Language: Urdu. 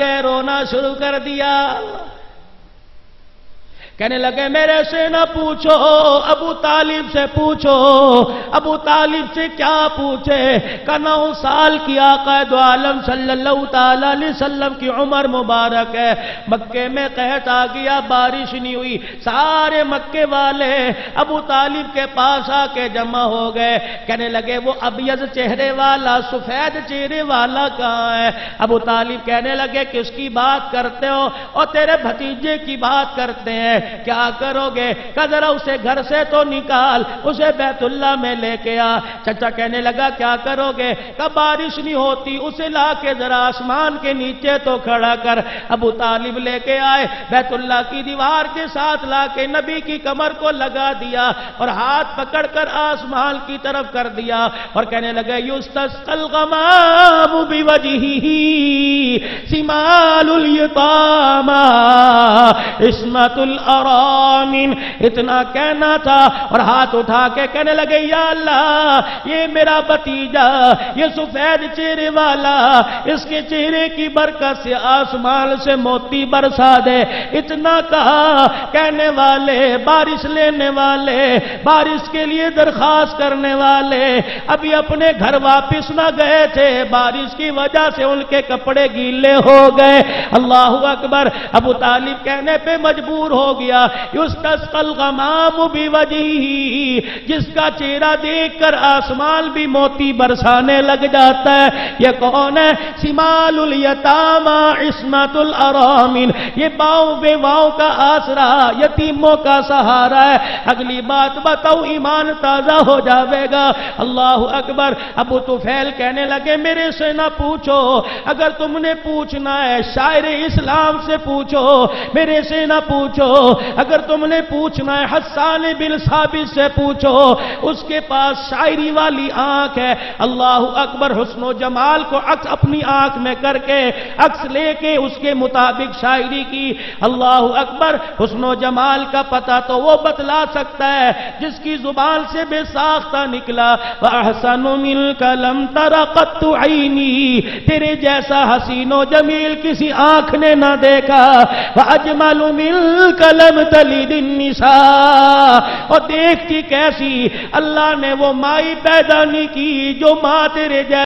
گئے، رونا شروع کر دیا، کہنے لگے میرے سے نہ پوچھو، ابو طالب سے پوچھو۔ ابو طالب سے کیا پوچھے کہ 9 سال کی آقا دو عالم صلی اللہ تعالی علیہ وسلم کی عمر مبارک ہے، مکے میں قحط آ گیا، بارش نہیں ہوئی، سارے مکے والے ابو طالب کے پاس آ کے جمع ہو گئے، کہنے لگے وہ ابیض چہرے والا، سفید چہرے والا کہاں ہے؟ ابو طالب کہنے لگے کس کی بات کرتے ہو؟ اور تیرے بھتیجے کی بات کرتے ہیں، کیا کرو گے؟ کہ ذرا اسے گھر سے تو نکال، اسے بیت اللہ میں لے کے آ۔ چچا کہنے لگا کیا کرو گے؟ کہ بارش نہیں ہوتی، اسے لا کے ذرا آسمان کے نیچے تو کھڑا کر۔ ابو طالب لے کے آئے، بیت اللہ کی دیوار کے ساتھ لا کے نبی کی کمر کو لگا دیا اور ہاتھ پکڑ کر آسمان کی طرف کر دیا اور کہنے لگے یستسقی الغمام بوجہہ سمال الیتامی عصمت الارامن۔ اتنا کہنا تھا اور ہاتھ اٹھا کے کہنے لگے یا اللہ یہ میرا بھتیجا، یہ سفید چہرے والا، اس کے چہرے کی برکت سے آسمان سے موتی برسا دے۔ اتنا کہا، کہنے والے، بارش لینے والے، بارش کے لیے درخواست کرنے والے ابھی اپنے گھر واپس نہ گئے تھے، بارش کی وجہ سے ان کے کپڑے گیلے ہو گئے۔ اللہ اکبر۔ ابو طالب کہنے پہ مجبور ہو گیا یستسقی الغمام بوجہہ، جس کا چہرہ دیکھ کر آسمان بھی موتی برسانے لگ جاتا ہے۔ یہ کون ہے؟ سمال الیتامی عصمت الارامن، یہ باؤں بیواؤں کا آسرا، یتیموں کا سہارا ہے۔ اگلی بات بتاؤ، ایمان تازہ ہو جاوے گا۔ اللہ اکبر۔ ابو طفیل کہنے لگے میرے سے نہ پوچھو، اگر تم نے پوچھنا ہے شاعر اسلام سے پوچھو، میرے سے نہ پوچھو۔ اگر تم نے پوچھنا ہے حسان بن ثابت سے پوچھو، اس کے پاس شاعری والی آنکھ ہے۔ اللہ اکبر۔ حسن و جمال کو عکس اپنی آنکھ میں کر کے عکس لے کے اس کے مطابق شاعری کی۔ اللہ اکبر۔ حسن و جمال کا پتہ تو وہ بتلا سکتا ہے جس کی زبان سے بے ساختہ نکلا وَأَحْسَنُ مِنْكَ لَمْ تَرَ قَطُّ عَيْنِي، تیرے جیسا حسین و جمیل کسی آنکھ نے نہ دیکھا۔ وَأَجْمَلُ مِنْكَ لَمْ تَلِدِ النِّسَاء، اور دیکھتی کیسی، اللہ نے وہ مائی پیدا نہیں کی جو ماں تیرے جیسا